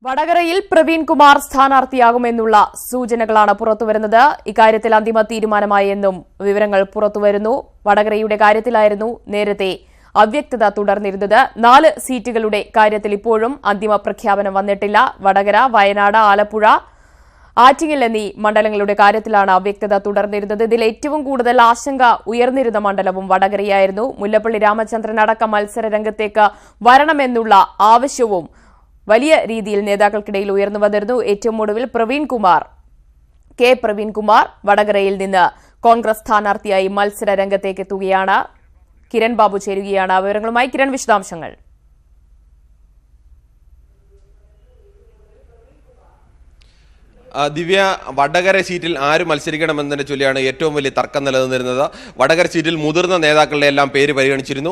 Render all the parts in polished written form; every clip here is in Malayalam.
വടകരയിൽ പ്രവീൺ കുമാർ സ്ഥാനാർത്ഥിയാകുമെന്നുള്ള സൂചനകളാണ് പുറത്തുവരുന്നത്. ഇക്കാര്യത്തിൽ അന്തിമ തീരുമാനമായെന്നും വിവരങ്ങൾ പുറത്തുവരുന്നു. വടകരയുടെ കാര്യത്തിലായിരുന്നു നേരത്തെ അവ്യക്തത തുടർന്നിരുന്നത്. 4 സീറ്റുകളുടെ കാര്യത്തിൽ ഇപ്പോഴും അന്തിമ പ്രഖ്യാപനം വന്നിട്ടില്ല. വടകര, വയനാട്, ആലപ്പുഴ, ആറ്റിങ്ങൽ എന്നീ മണ്ഡലങ്ങളുടെ കാര്യത്തിലാണ് അവ്യക്തത തുടർന്നിരുന്നത്. ഇതിൽ ഏറ്റവും കൂടുതൽ ആശങ്ക ഉയർന്നിരുന്ന മണ്ഡലവും വടകരയായിരുന്നു. മുല്ലപ്പള്ളി രാമചന്ദ്രൻ അടക്കം മത്സര രംഗത്തേക്ക് വരണമെന്നുള്ള ആവശ്യവും വലിയ രീതിയിൽ നേതാക്കൾക്കിടയിൽ ഉയർന്നു വന്നിരുന്നു. ഏറ്റവും ഒടുവിൽ കെ പ്രവീൺകുമാർ വടകരയിൽ നിന്ന് കോൺഗ്രസ് സ്ഥാനാർത്ഥിയായി മത്സര രംഗത്തേക്ക് എത്തുകയാണ്. കിരൺ ബാബു ചേരുകയാണ് വിവരങ്ങളുമായി. കിരൺ, വിശദാംശങ്ങൾ. ദിവ്യ, വടകര സീറ്റിൽ ആര് മത്സരിക്കണമെന്നതിനെ ചൊല്ലിയാണ് ഏറ്റവും വലിയ തർക്കം നിലനിന്നിരുന്നത്. വടകര സീറ്റിൽ മുതിർന്ന നേതാക്കളുടെ എല്ലാം പേര് പരിഗണിച്ചിരുന്നു.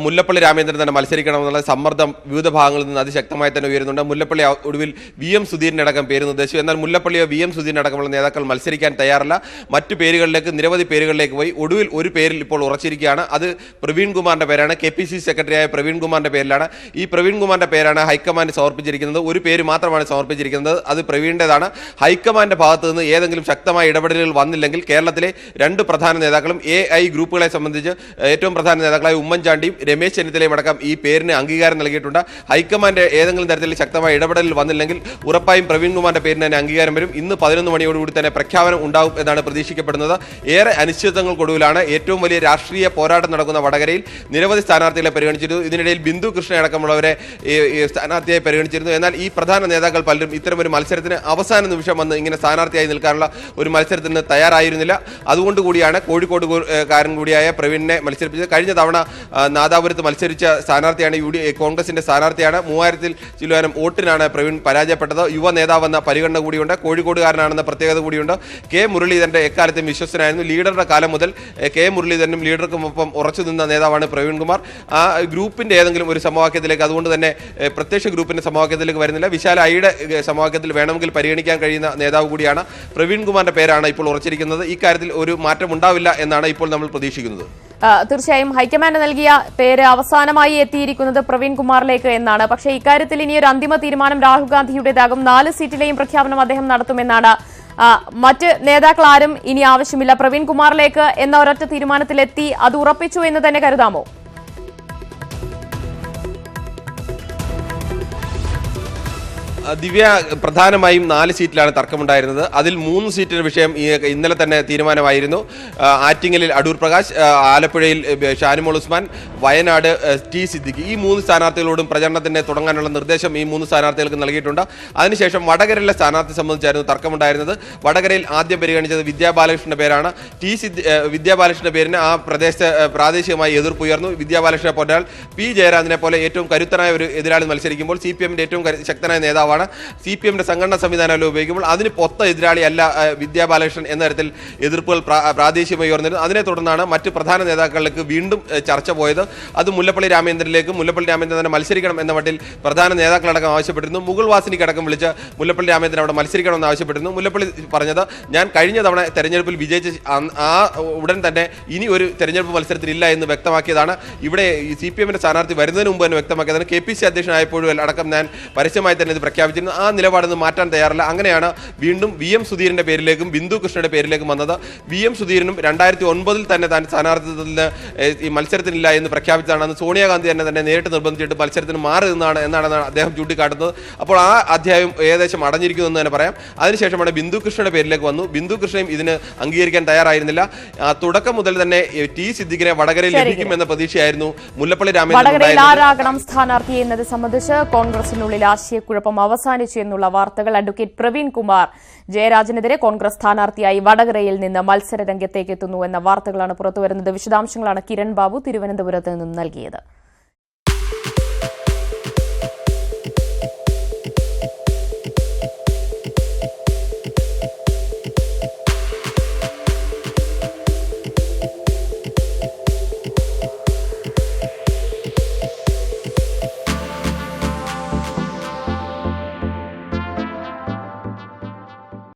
മുല്ലപ്പള്ളി രാമചന്ദ്രൻ തന്നെ മത്സരിക്കണമെന്നുള്ള സമ്മർദ്ദം വിവിധ ഭാഗങ്ങളിൽ നിന്ന് അതിശക്തമായി തന്നെ ഉയരുന്നുണ്ട്. മുല്ലപ്പള്ളി ഒടുവിൽ VM സുധീരനടക്കം പേര് നിർദ്ദേശിച്ചു. എന്നാൽ മുല്ലപ്പള്ളിയോ VM സുധീരനടക്കമുള്ള നേതാക്കൾ മത്സരിക്കാൻ തയ്യാറല്ല. മറ്റു പേരുകളിലേക്ക്, നിരവധി പേരുകളിലേക്ക് പോയി ഒടുവിൽ ഒരു പേരിൽ ഇപ്പോൾ ഉറച്ചിരിക്കുകയാണ്. അത് പ്രവീൺ കുമാറിന്റെ പേരാണ്. KPCC സെക്രട്ടറിയായ പ്രവീൺ കുമാറിന്റെ പേരിലാണ്. ഈ പ്രവീൺ കുമാറിന്റെ പേരാണ് ഹൈക്കമാൻഡ് സമർപ്പിച്ചിരിക്കുന്നത്. ഒരു പേര് മാത്രമാണ് സമർപ്പിച്ചിരിക്കുന്നത്, അത് പ്രവീണിൻ്റെതാണ്. ഹൈക്കമാൻഡിന്റെ ഭാഗത്ത് നിന്ന് ഏതെങ്കിലും ശക്തമായ ഇടപെടലുകൾ വന്നില്ലെങ്കിൽ കേരളത്തിലെ 2 പ്രധാന നേതാക്കളും AI ഗ്രൂപ്പുകളെ സംബന്ധിച്ച് ഏറ്റവും പ്രധാന നേതാക്കളായ ഉമ്മൻചാണ്ടിയും രമേശ് ചെന്നിത്തലയും അടക്കം ഈ പേരിന് അംഗീകാരം നൽകിയിട്ടുണ്ട്. ഹൈക്കമാൻഡ് ഏതെങ്കിലും തരത്തിൽ ശക്തമായ ഇടപെടൽ വന്നില്ലെങ്കിൽ ഉറപ്പായും പ്രവീൺ കുമാറിന്റെ പേരിന് തന്നെ അംഗീകാരം വരും. ഇന്ന് 11 മണിയോടുകൂടി തന്നെ പ്രഖ്യാപനം ഉണ്ടാവും എന്നാണ് പ്രതീക്ഷിക്കപ്പെടുന്നത്. ഏറെ അനിശ്ചിതത്വങ്ങൾക്കൊടുവിലാണ് ഏറ്റവും വലിയ രാഷ്ട്രീയ പോരാട്ടം നടക്കുന്ന വടകരയിൽ നിരവധി സ്ഥാനാർത്ഥികളെ പരിഗണിച്ചിരുന്നു. ഇതിനിടയിൽ ബിന്ദു കൃഷ്ണ അടക്കമുള്ളവരെ സ്ഥാനാർത്ഥിയായി പരിഗണിച്ചിരുന്നു. എന്നാൽ ഈ പ്രധാന നേതാക്കൾ പലരും ഇത്തരമൊരു മത്സരത്തിന് അവസാന നിമിഷം വന്ന് ഇങ്ങനെ സ്ഥാനാർത്ഥിയായി നിൽക്കാനുള്ള ഒരു മത്സരത്തിന് തയ്യാറായിരുന്നില്ല. അതുകൊണ്ട് കൂടിയാണ് കോഴിക്കോടുകാരൻ കൂടിയായ പ്രവീണിനെ മത്സരിപ്പിച്ചത്. കഴിഞ്ഞ തവണ നാദാപുരത്ത് മത്സരിച്ച സ്ഥാനാർത്ഥിയാണ്, കോൺഗ്രസിന്റെ സ്ഥാനാർത്ഥിയാണ്. 3000 ചില്ലുവാനും വോട്ടിനാണ് പ്രവീൺ പരാജയപ്പെട്ടത്. യുവ നേതാവെന്ന പരിഗണന കൂടിയുണ്ട്. കോഴിക്കോടുകാരനാണെന്ന പ്രത്യേകത കൂടിയുണ്ട്. കെ മുരളീധരന്റെ എക്കാലത്തും വിശ്വസ്തനായിരുന്നു. ലീഡറുടെ കാലം മുതൽ കെ മുരളീധരനും ലീഡർക്കുമൊപ്പം ഉറച്ചു നിന്ന നേതാവാണ് പ്രവീൺ കുമാർ. ആ ഗ്രൂപ്പിന്റെ ഏതെങ്കിലും ഒരു സമവാക്യത്തിലേക്ക്, അതുകൊണ്ട് തന്നെ പ്രത്യക്ഷ ഗ്രൂപ്പിന്റെ സമവാക്യത്തിലേക്ക് വരുന്നില്ല. വിശാല ഐയുടെ സമവാക്യത്തിൽ വേണമെങ്കിൽ പരിഗണിക്കാൻ കഴിയുന്ന നേതാവ് കൂടിയാണ്. പ്രവീൺ കുമാറിന്റെ പേരാണ് ഇപ്പോൾ ഉറച്ചിരിക്കുന്നത്. ഇക്കാര്യത്തിൽ ഒരു മാറ്റം ഉണ്ടാവില്ല എന്നാണ് ഇപ്പോൾ നമ്മൾ പ്രതീക്ഷിക്കുന്നത്. തീർച്ചയായും ഹൈക്കമാൻഡ് നൽകിയ പേര് അവസാനമായി എത്തിയിരിക്കുന്നത് പ്രവീൺ കുമാറിലേക്ക് എന്നാണ്. പക്ഷേ ഇക്കാര്യത്തിൽ ഇനി ഒരു അന്തിമ തീരുമാനം രാഹുൽ ഗാന്ധിയുടേതാകും. 4 സീറ്റിലെയും പ്രഖ്യാപനം അദ്ദേഹം നടത്തുമെന്നാണ്. മറ്റ് നേതാക്കൾ ആരും ഇനി ആവശ്യമില്ല. പ്രവീൺ കുമാറിലേക്ക് എന്ന ഒരൊറ്റ തീരുമാനത്തിലെത്തി, അത് ഉറപ്പിച്ചു എന്ന് തന്നെ കരുതാമോ? ദിവ്യ, പ്രധാനമായും 4 സീറ്റിലാണ് തർക്കമുണ്ടായിരുന്നത്. അതിൽ 3 സീറ്റിന്റെ വിഷയം ഇന്നലെ തന്നെ തീരുമാനമായിരുന്നു. ആറ്റിങ്ങലിൽ അടൂർ പ്രകാശ്, ആലപ്പുഴയിൽ ഷാനിമോൾ ഉസ്മാൻ, വയനാട് T സിദ്ദിഖ്. ഈ 3 സ്ഥാനാർത്ഥികളോടും പ്രചരണത്തിന് തുടങ്ങാനുള്ള നിർദ്ദേശം ഈ 3 സ്ഥാനാർത്ഥികൾക്ക് നൽകിയിട്ടുണ്ട്. അതിനുശേഷം വടകരയിലെ സ്ഥാനാർത്ഥി സംബന്ധിച്ചായിരുന്നു തർക്കമുണ്ടായിരുന്നത്. വടകരയിൽ ആദ്യം പരിഗണിച്ചത് വിദ്യാബാലകൃഷ്ണന്റെ പേരാണ്. വിദ്യാബാലകൃഷ്ണന്റെ പേരിന് ആ പ്രദേശത്ത് പ്രാദേശികമായി എതിർപ്പ് ഉയർന്നു. വിദ്യാബാലകൃഷ്ണനെ പോലെ P ജയരാജനെ പോലെ ഏറ്റവും കരുത്തനായ ഒരു എതിരാളി മത്സരിക്കുമ്പോൾ CPMന്റെ ഏറ്റവും ശക്തനായ നേതാവാണ്. CPMന്റെ സംഘടനാ സംവിധാനം ഉപയോഗിക്കുമ്പോൾ അതിന് പൊത്ത എതിരാളി അല്ല വിദ്യാബാലകൃഷ്ണൻ എന്ന തരത്തിൽ എതിർപ്പുകൾ പ്രാദേശികമായി ഉയർന്നിരുന്നു. അതിനെ തുടർന്നാണ് മറ്റ് പ്രധാന നേതാക്കളിലേക്ക് വീണ്ടും ചർച്ച പോയത്. അത് മുല്ലപ്പള്ളി രാമചന്ദ്രനിലേക്കും മുല്ലപ്പള്ളി രാമചന്ദ്രൻ തന്നെ മത്സരിക്കണം എന്ന മട്ടിൽ പ്രധാന നേതാക്കളടക്കം ആവശ്യപ്പെട്ടിരുന്നു. മുകുൾ വാസനിക്ക് അടക്കം വിളിച്ച് മുല്ലപ്പള്ളി രാമചന്ദ്രൻ അവിടെ മത്സരിക്കണമെന്ന് ആവശ്യപ്പെട്ടിരുന്നു. മുല്ലപ്പള്ളി പറഞ്ഞത്, ഞാൻ കഴിഞ്ഞ തവണ തെരഞ്ഞെടുപ്പിൽ വിജയിച്ച് ആ ഉടൻ തന്നെ ഇനി ഒരു തെരഞ്ഞെടുപ്പ് മത്സരത്തിലില്ല എന്ന് വ്യക്തമാക്കിയതാണ്. ഇവിടെ CPMന്റെ സ്ഥാനാർത്ഥി വരുന്നതിന് മുമ്പ് തന്നെ വ്യക്തമാക്കിയതാണ്. KPCC അധ്യക്ഷനായപ്പോഴും അടക്കം ഞാൻ പരസ്യമായി തന്നെ ഇത് പ്രഖ്യാപിച്ചിരുന്നു. ആ നിലപാടൊന്നും മാറ്റാൻ തയ്യാറല്ല. അങ്ങനെയാണ് വീണ്ടും VM സുധീരന്റെ പേരിലേക്കും ബിന്ദു കൃഷ്ണയുടെ പേരിലേക്കും വന്നത്. VM സുധീരനും 2009 തന്നെ താൻ സ്ഥാനാർത്ഥിത്വത്തിൽ ഈ മത്സരത്തിനില്ല എന്ന് പ്രഖ്യാപിച്ചതാണ്. അന്ന് സോണിയാഗാന്ധി തന്നെ നേരിട്ട് നിർബന്ധിച്ചിട്ട് മത്സരത്തിന് മാറി നിന്നാണ് എന്നാണ് അദ്ദേഹം ചൂണ്ടിക്കാട്ടുന്നത്. അപ്പോൾ ആ അധ്യായം ഏകദേശം അടഞ്ഞിരിക്കുന്നു എന്ന് തന്നെ പറയാം. അതിനുശേഷമാണ് ബിന്ദു കൃഷ്ണയുടെ പേരിലേക്ക് വന്നു. ബിന്ദു കൃഷ്ണയും ഇതിന് അംഗീകരിക്കാൻ തയ്യാറായിരുന്നില്ല. തുടക്കം മുതൽ തന്നെ T സിദ്ദിഖിനെ വടകരയിൽ ലഭിക്കുമെന്ന പ്രതീക്ഷയായിരുന്നു മുല്ലപ്പള്ളി രാമചന്ദ്രൻ. സ്ഥാനാർത്ഥി എന്നത് സംബന്ധിച്ച് കോൺഗ്രസിനുള്ളിൽ ആശയക്കുഴപ്പം അവസാനിച്ചു എന്നുള്ള വാർത്തകൾ. അഡ്വക്കേറ്റ് പ്രവീൺ കുമാർ ജയരാജനെതിരെ കോൺഗ്രസ് സ്ഥാനാർത്ഥിയായി വടകരയിൽ നിന്ന് മത്സര രംഗത്തേക്ക് എത്തുന്നു എന്ന വാർത്തകളാണ് പുറത്തുവരുന്നത്. വിശദാംശങ്ങളാണ് കിരൺ ബാബു തിരുവനന്തപുരത്ത് നിന്നും നൽകിയത്.